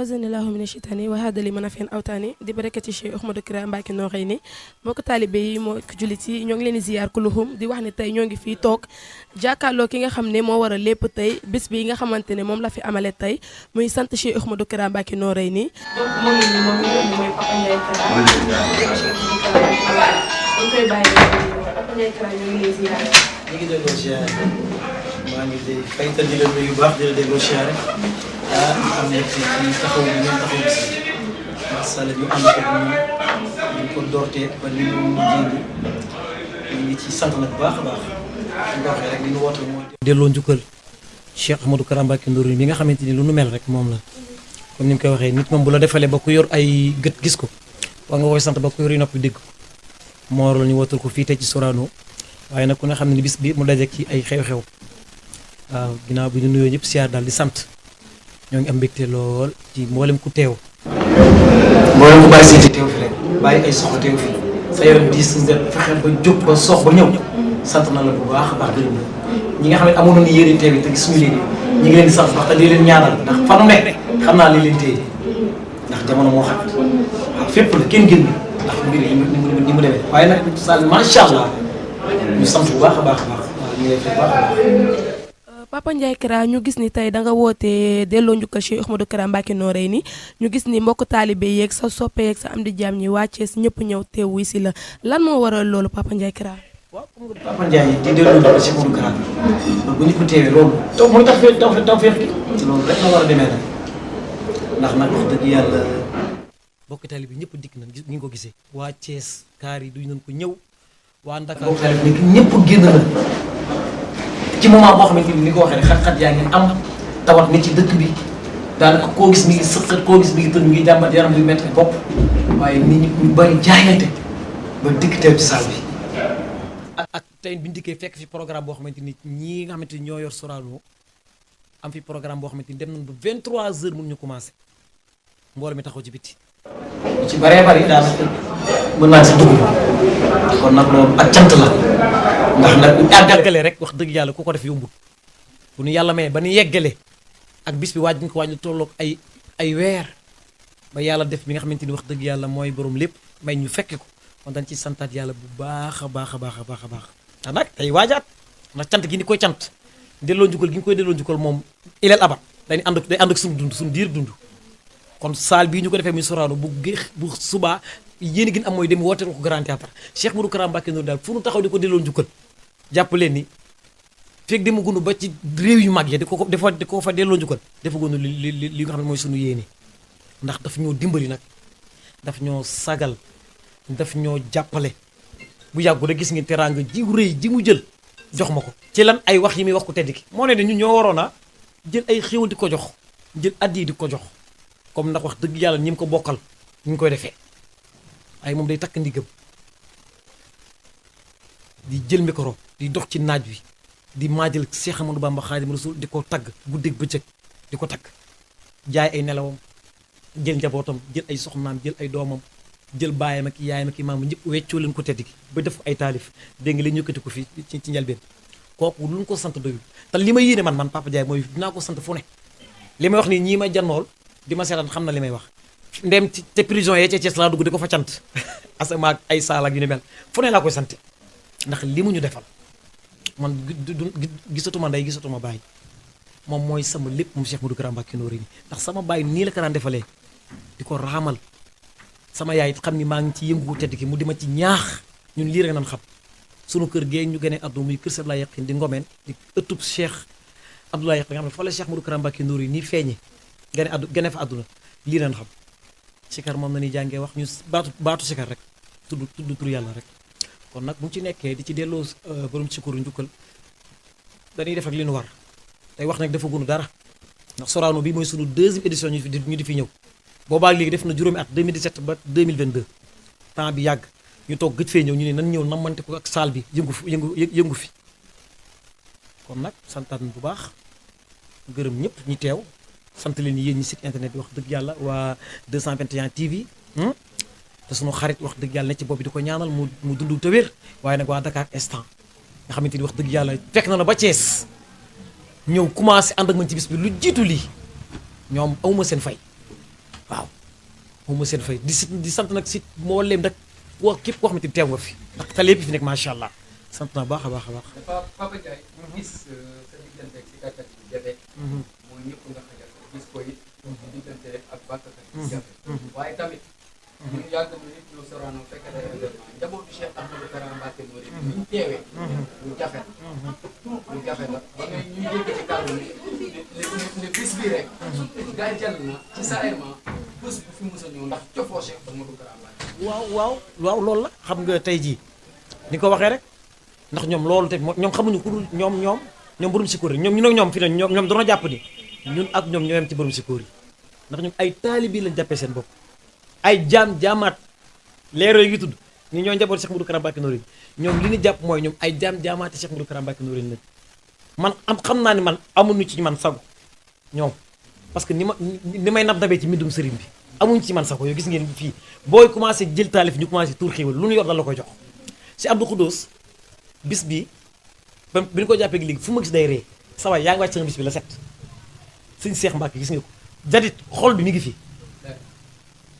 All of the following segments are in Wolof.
awazanillahu mina shaytaani wa hadali manafin awtaani di barakati Cheikh Ahmadou Kara Mbacké Noreyni mbokk taalibe yi moo jullit yi ñoo ngi leen di ziyaar kuluhum di wax ne tey ñoo ngi fii toog jàkkaarloo ki nga xam ne moo war a lépp tey bis bi nga xamante ne moom la fi amale tey muy sant Cheikh Ahmadou Kara Mbacké Noreyni moom la ñu moom mooy Papa Ndiaye Kara ñu koy bàyyi Papa Ndiaye Kara ñoo ngi lay ziyaar. ñu ngi déggoo ziyaar maa ngi lay fay te di la nuyu bu baax di la déggoo ziyaar am na ci taxaw bi ngeen taxaw bis macha allah ñu ànd ko ñu ko doortee ba li mu mujjee ñu ngi ci sant nag bu baax a baax ñu waxee rek li ñu woote mooy. delloo njukkal Cheikh Ahmadou Kara Mbacké Noreyni bi nga xamante ni lu nu mel rek moom la comme ni mu koy waxee nit moom bu la defalee ba ku yor ay gët gis ko war nga koy sant ba ku yor yi noppi dégg ko moo waral ñu wootal ko fii tey ci Sorano waaye nag ku ne xam ne bis bi mu daje ci ay xew-xew waaw ginnaaw bi ñu nuyoo ñëpp siyaar daal di sant ñoo ngi am mbégte lool ci mboolem ku teew. mboolem ku bàyyi si teew fi rek bàyyi ay soxla teew fi sa yaram diis nga fexe ba jóg ba sox ba ñëw sant na la bu baax a baax gërëm la ñi nga xam ne amoon nañu yéene teew yi te gisuñu leen ñi ngi leen di sant wax te di leen ñaanal ndax fanu nekk xam naa li leen téye ndax jamono moo xam waaw fépp la kenn génn ndax mbir yi ni mu demee waaye nag sall macha allah ñu sant bu baax a baax a baax waaw ñu ngi lay fay baax a baax. Papa Ndiaye Kara ñu gis ni tey da nga woote delloo njukkal Cheikh Ahmadou Kara Mbacké Noreyni ñu gis ni mbokk taalibe yeeg sa soppe yeeg sa am di jaam ñi wàccee si ñëpp ñëw teew wi si la lan moo waral loolu Papa Ndiaye Kara. waaw comme Papa Ndiaye di delloo njukkal Cheikh Ahmadou Kara bu ñu ko teewee loolu taw mooy tax fee taw fee ci loolu rek la war a demee nag ndax nag wax dëgg yàlla mbokk taalibe ñëpp dikk nañ gis ñu ngi ko gisee waa Thiès kaar yi duñ nañ ko ñëw waa Ndakaar ñëpp génn na ci moment boo xamante ni ko waxee rek xat-xat yaa ngi am tawat ni ci dëkk bi daanaka koo gis mi ngi sëqat koo gis mi ngi tëdd mi ngi jàmbat yaram bi métti bopp waaye nit ñi ñu bari jaayante ba dikk teew ci salle bi. ak tey bi ñu dikkee fekk fi programme boo xamante ni ñii nga xamante ni ñoo yor Sorano am fi programme boo xamante ni dem nañ ba 23h mun ñu commencé mbooloo mi taxaw ci biti. ci baree bari daanaka mën naa si dugg kon nag loolu ak cant la. ndax nag bu àggale rek wax dëgg yàlla ku ko def yombut bu nu yàlla may ba nu yeggale ak bis bi waaj ñu ko waaj lu tolloog ay weer ba yàlla def bi nga xamante ni wax dëgg yàlla mooy borom lépp may ñu fekke ko kon dañ ci santaat yàlla bu baax a baax a baax a baax a baax ndax nag ay waajaat ndax cant gi ni koy cant delloo njukkal gi ñu koy delloo njukkal moom ilal abat day ànd ak suñu dund suñu diir dund kon saal bii ñu ko defee muy Sorano bu subaa yéen gën am mooy dem wooteel ko Grand Théâtre Cheikh Ahmadou Kara Mbacké Noreyni daal fu nu taxaw di ko delloo njukkal jàpp leen ni fekk dema gunu ba ci réew yu mag ya di ko fa delloo njukkal dafa gunu li nga xam ne mooy sunu yéene ndax daf ñoo dimbali nag daf ñoo sagal daf ñoo jàppale bu yàggu rek gis ngeen teraanga ji rëy ji mu jël jox ma ko ci lan ay wax yi muy wax ku tedd ki moo ne ñun ñoo waroon a jël ay xéwal di ko jox jël addi di ko jox comme ndax wax dëgg yàlla ñi mu ko bokkal ñu ngi koy defee ay moom day takk ndigam di jël micro di dox ci naaj wi di maajal Cheikh Ahmadou Bamba Xaadimu Rasuul di ko tagg guddeeg bëccëg di ko tagg jaay ay nelawam jël njabootam jël ay soxnaam jël ay doomam jël baayam ak yaayam ak imaam ñëpp weccoo leen ko tedd gi ba def ay taalif dégg nga li ñu yëkkati ko fii ci njëlbeen kooku lu ñu ko sant doyul te li ma yéene man Papa Ndiaye mooy dinaa ko sant fu ne li may wax nii ñii ma jannool di ma seetaan xam na li may wax ndem ci te prison yee ca Thiès laa dugg di ko fa cant asama ak ay saal ak yu ne mel fu ne laa koy sant ndax li mu ñu defal man gisatuma ndey gisatuma baay moom mooy sama lépp moom Cheikh Ahmadou Kara Mbacké Noreyni ndax sama baay nii la ko daan defalee di ko raamal sama yaay xam ni maa ngi ci yëngu tedd ki mu di ma ci ñaax ñun lii rek nan xam sunu kër gee ñu gënee àdduna muy kër Abdoulaye Yakhine di Ngomeen di ëttub Cheikh Abdoulaye Yakhine nga xam ne fa la Cheikh Ahmadou Kara Mbacké Noreyni nii feeñe gëne fa àdduna lii nan xam sikar moom na ni jàngee wax ñu baatu sikar rek tudd tur yàlla rek kon nag bu ñu ci nekkee di ci delloo borom sukuru njukkal dañuy def ak li nu war tey wax nag dafa gunu dara ndax Sorano bi mooy sunu deuxième édition ñu di fi ñëw boobaa léegi def na juróomi at 2017 ba 2022 temps bi yàgg ñu toog gëj fee ñëw ñu ne nan ñëw namante ko ak salle bi yëngu fi kon nag santaat bu baax gërëm ñëpp ñi teew sant leen yéen ñi site internet bi wax dëgg yàlla waa 221 TV te sunu xarit wax dëgg yàlla ne ci bopp bi di ko ñaanal mu dund te wér waaye nag waa Dakar instant nga xamante ni wax dëgg yàlla fekk na la ba Thiès ñëw commencé ànd ak man ci bis bi lu jiitu lii ñoom awuma seen fay ma seen fay di sant nag si moo leem rek wax képp koo xamante ni teew nga fi ndax tali yëpp fi nekk macha allah sant naa baax a baax a baax. Papa Ndiaye gis sa diggante ak si kàttan bi jafe mooy ñëpp nga xajal gis ko it diggante ak bàkkakat yi jafe waaye tamit ñun yàgg na nit lu Sorano fekk na événement njabootu Cheikh Ahmadou Kara Mbacké Noreyni bu ñu teewee lu jafe la ba ngay ñuy dégg ci kàddu ne bis bi rek gàncax na ci sareement bés bu fi mos a ñëw ndax cofoo Cheikh Ahmadou Kara Mbacké. waaw loolu la xam nga tey jii ni ko waxee rek ndax ñoom loolu tamit ñoom xamuñu ku dul ñoom borom sikóor yi ñoom ñun ak ñoom fi ne ñoom doona jàpp ni ñun ak ñoom ñoo yem ci borom sikóor yi ndax ñoom ay taalibi lañ jàppee seen bopp ay jaamaat leeroo yi ngi tudd ni ñoo njaboot Cheikh Ahmadou Kara Mbacké Noreyni ñoom li ñu jàpp mooy ñoom ay jaamaati Cheikh Ahmadou Kara Mbacké Noreyni lañ man xam naa ni man amuñu ci man sago ñoom parce que ni may nab-nabee ci mbindum sëriñ bi amuñu ci man sago yow gis ngeen fii booy commencé jël taalif ñu commencé tuur xéwal lu ñu yor dal la koy jox si Abdou Khoudous bis bi bi ñu ko jàppee léegi fu ma gis day ree sawaay yaa ngi wàcc sama bis bi la set sëñ Cheikh Mbacké gis nga ko jadit xol bi mi ngi fi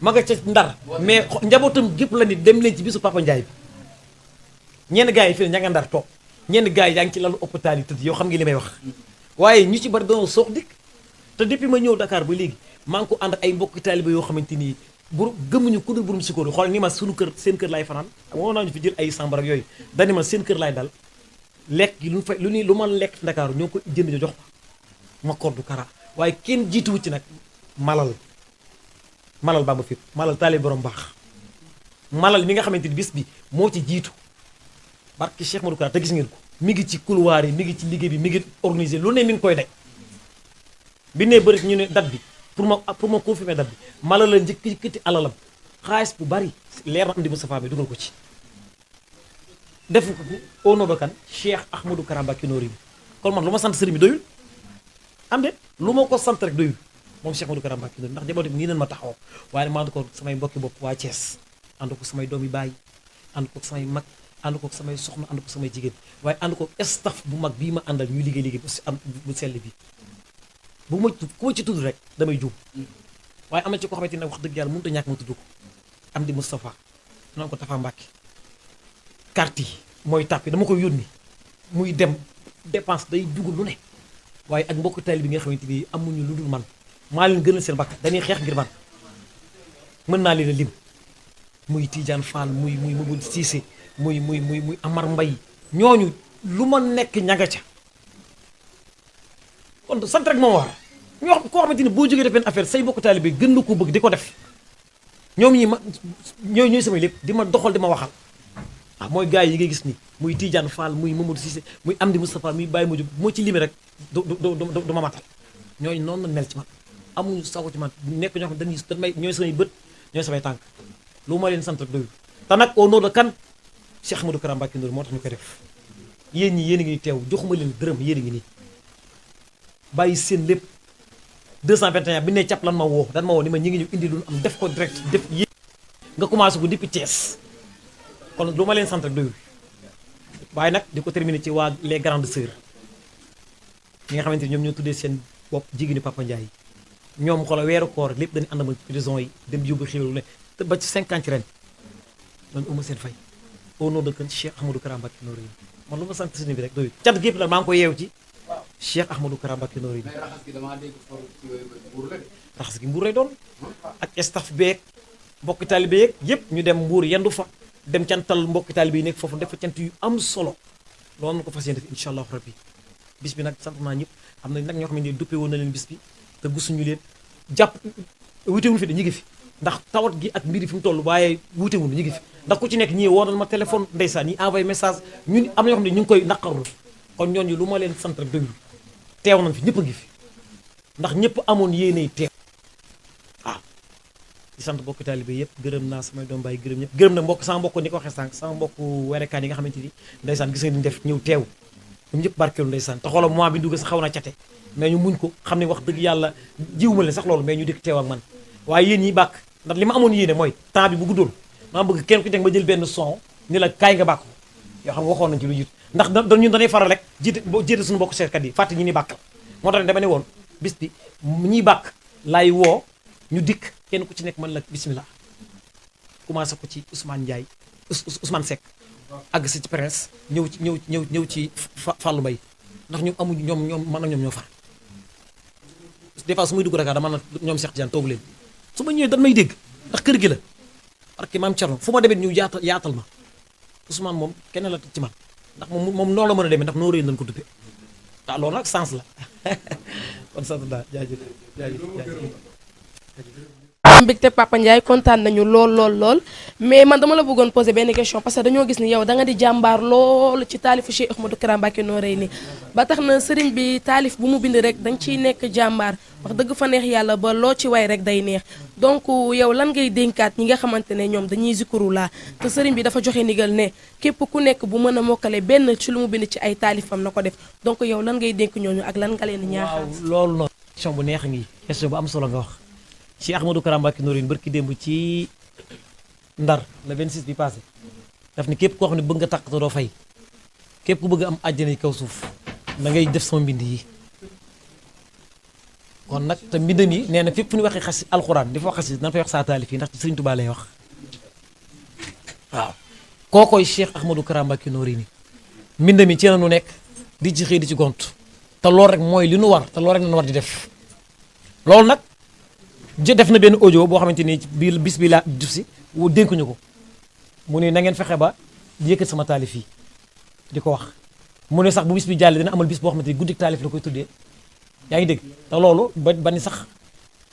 ma nga ca Ndar mais njabootam gépp la ni dem leen ci bisu Papa Ndiaye bi ñenn gars yi fii ne ña nga Ndar toog ñenn gars yi yaa ngi ci lalu hôpital yi tëdd yow xam nga li may wax waaye ñu ci bari doon soox dikk te depuis ma ñëw Dakar ba léegi maa ngi ko ànd ak ay mbokki taaliba yoo xamante ni bu gëmuñu ku dul burum sikóor yi xool ni ma suñu kër seen kër laay fanaan moo naa ñu fi jël ay sambar ak yooyu dani ma seen kër laay dal lekk gi lu ma lekk Ndakaaru ñoo ko jënd jox ko ma koddu Kara waaye kenn jiituwu ci nag malal Bamba fépp malal taaliba borom baax malal mi nga xamante ni bis bi moo ci jiitu barke Cheikh Ahmadou Kara te gis ngeen ko mi ngi ci couloir yi mi ngi ci liggéey bi mi ngi organisé lu ne mi ngi koy daj bi ne bëri ñu ne date bi pour ma confirmer date bi mala la njëkk yëkkati alalam xaalis bu bari leer na am di Moustapha bi dugal ko ci def ko au nom de kan Cheikh Ahmadou Kara Mbacké Noreyni kon man lu ma sant sëriñ bi doyul am de lu ma ko sant rek doyul moom Cheikh Ahmadou Kara Mbacké Noreyni ndax jaboot bi nii nañ ma taxaw waaye ma ànd ko samay mbokki bopp waa Thiès ànd ko samay doomi baay ànd ko samay mag ànd ko samay soxna ànd ko samay jigéen waaye ànd ko staff bu mag bii ma àndal ñuy liggéey bu sell bi ku ma ci tudd rek damay juum waaye am na ci ko xamante ne wax dëgg yàlla mënut a ñàkk ma tudd ko am di Moustapha naan ko Tafa Mbacké carte yi mooy tàppi dama koy yónni muy dem dépense day dugg lu ne waaye ak mbokk taalibe bi nga xamante ni amuñu lu dul man maa leen gënal seen bakkan dañuy xeex ngir man mën naa leen a lim muy Tidiane Fall muy Mamadou Cissé muy Amar Mbaye ñooñu lu ma nekk ñanga ca kon sant rek moom war ñoo xam koo xamante ni boo jógee def benn affaire say mbokk taalibe gën la ko bëgg di ko def ñoom ñi ma ñooy samay lépp di ma doxal di ma waxal mooy gars yi ngay gis ni muy Tidiane Fall muy Mamadou Cissé muy Amdi Moustapha muy Baye Modou moo ci limee rek du ma matal ñooñu noonu la mel ci man amuñu sago ci man nekk ñoo xam dañuy ñooy samay bët ñooy samay tànk lu ma leen sant rek doyul te nag au nom de kan Cheikh Ahmadou Kara Mbacké Noreyni moo tax ñu koy def yéen ñi yéen a ngi teew joxuma leen dërëm yéen a ngi nii bàyyi seen lépp 221 bi ne cap lan ma woo dan ma woo ni ma ñi ngi ñu indi lu am def ko direct def yéen nga commencé ko depuis Thiès kon lu ma leen sant rek doyul waaye nag di ko terminer ci waa les grandes sœurs ñi nga xamante ni ñoom ñoo tuddee seen bopp jigéeni Papa Ndiaye ñoom xoolal weeru koor lépp dañu ànd ak prison yi dem yóbbu xéwal ne te ba ci 50 ren man uma seen fay au nom de kan Cheikh Ahmadou Kara Mbacké Noreyni man lu ma sant sëriñ bi rek doyul cat gépp la maa ngi ko yeew ci Cheikh Ahmadou Kara Mbacké Noreyni mais raxas gi damaa dégg for ci buur la de. raxas gi mbuur lay doon ak staff beeg mbokki taalibe yeeg yëpp ñu dem mbuur yendu fa dem cantal mbokki taalibe yi nekk foofu def fa cant yu am solo loolu na ko fas yéene def incha allahu rabbi bis bi nag sant naa ñëpp am na nag ñoo xam ne duppe woon na leen bis bi te gisuñu leen jàpp wutewuñu fi de ñu ngi fi ndax tawat gi ak mbir yi fi mu toll waaye wutewuñu ñu ngi fi ndax ku ci nekk ñii woo nañ ma téléphone ndeysaan ñi envoyé message ñun am na ñoo xam ne ñu ngi koy naqarlu kon ñooñu lu ma leen sant rek doyul teew nañ fi ñëpp a ngi fi ndax ñëpp amoon yéeney teew di sant mbokki taalibe yëpp gërëm naa samay doom baay gërëm ñëpp gërëm na mbokk sama mbokk ni ko waxee sànq sama mbokk werekaan yi nga xamante ni ndeysaan gis nga ni def ñëw teew ñoom ñëpp barkeelu ndeysaan te xoolal mois bi dugg sax xaw na cate mais ñu muñ ko xam ne wax dëgg yàlla jiwuma leen sax loolu mais ñu dikk teew ak man waaye yéen ñi bàkk ndax li ma amoon yéene mooy temps bi bu guddoon maa bëgg kenn ku nekk ma jël benn son ni la kaay nga bàkk yoo xam nga waxoon nañ ci lu jiitu ndax ñun dañuy faral rek jiite suñu mbokk seetkat yi fàtte ñi ni bàkkal moo tax ne dama ne woon bis bi ñiy bàkk laay woo ñu dikk kenn ku ci nekk man la bismillah commencé ko ci Ousmane Ndiaye Ousmane Seck àgg si ci Prince ñëw ci Fallou Mbaye ndax ñu amuñu ñoom man ak ñoom ñoo far des fois su may dugg Dakar dama na ñoom Cheikh Tidiane toog leen su ma ñëwee dañ may dégg ndax kër gi la parce que maam Thierno fu ma demee ñu yaatal ma Ousmane moom kenn la ci man ndax moom noonu la mën a demee ndax noo rëy nañ ko duppee waaw loolu nag sens la kon sant naa jaajëf. mbégte Papa Ndiaye kontaan nañu lool mais man dama la bëggoon poser benn question parce que dañoo gis ni yow da nga di jàmbaar lool ci taalifu Cheikh Ahmadou Kara Mbacké Noreyni ba tax na sëriñ bi taalif bu mu bind rek da nga ciy nekk jàmbaar wax dëgg fa neex yàlla ba loo ci way rek day neex donc yow lan ngay dénkaat ñi nga xamante ne ñoom dañuy zikuru laa te sëriñ bi dafa joxe ndigal ne képp ku nekk bu mën a mokkale benn ci lu mu bind ci ay taalifam na ko def donc yow lan ngay dénk ñooñu ak lan nga leen ñaaxal. waaw loolu noonu question bu neex ngi question bu am solo nga wax Cheikh Ahmadou Kara Mbacké Noreyni barki démb ci Ndar le 26 bi passé daf ni képp koo xam ne bëgg nga tàq te doo fay képp ku bëgg am àjjana yi kaw suuf da ngay def sama mbind yi kon nag te mbind mi nee na fépp fu ñu waxee xas alxuraan dafa wax xas dana fay wax saa taalif yi ndax ci Sëriñ Tuubaa lay wax waaw kookoy Cheikh Ahmadou Kara Mbacké Noreyni mbind mi ci la nu nekk di ci xëy di ci gont te loolu rek mooy li nu war te loolu rek nañu war di def loolu nag def na benn audio boo xamante ni bii bis bi laa juf si dénkuñu ko mu ne na ngeen fexe ba di yëkkat sama taalif yi di ko wax mu ne sax bu bis bi jàllee dina amal bis boo xamante ni guddik taalif la koy tuddee yaa ngi dégg te loolu ba ni sax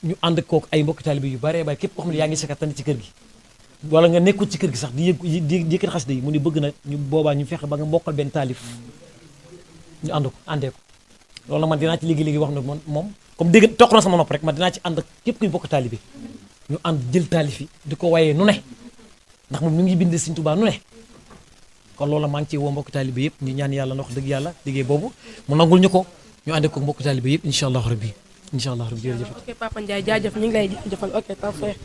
ñu ànd kook ay mbokki taalibe yu bare bare képp koo xam ne yaa ngi sikkat tamit ci kër gi wala nga nekkul ci kër gi sax di yëkkat xasida yi mu ne bëgg na ñu boobaa ñu fexe ba nga mbokkal benn taalif ñu àndee ko loolu nag man dinaa ci léegi-léegi wax ne moom comme dégg toq na sama nopp rek man dinaa ci ànd ak képp kuy bokk taalibe ñu ànd jël taalif yi di ko wayee nu ne ndax moom ñu ngi bind Sëriñ Tuubaa nu ne kon loolu maa ngi ciy woo mbokk taalibe yëpp ñu ñaan yàlla na wax dëgg yàlla liggéey boobu mu nangul ñu ko ñu àndee ko mbokk taalibe yëpp incha allah rabbi jërëjëf. ok Papa Ndiaye jaajëf ñu ngi lay jaajëfal ok parfait.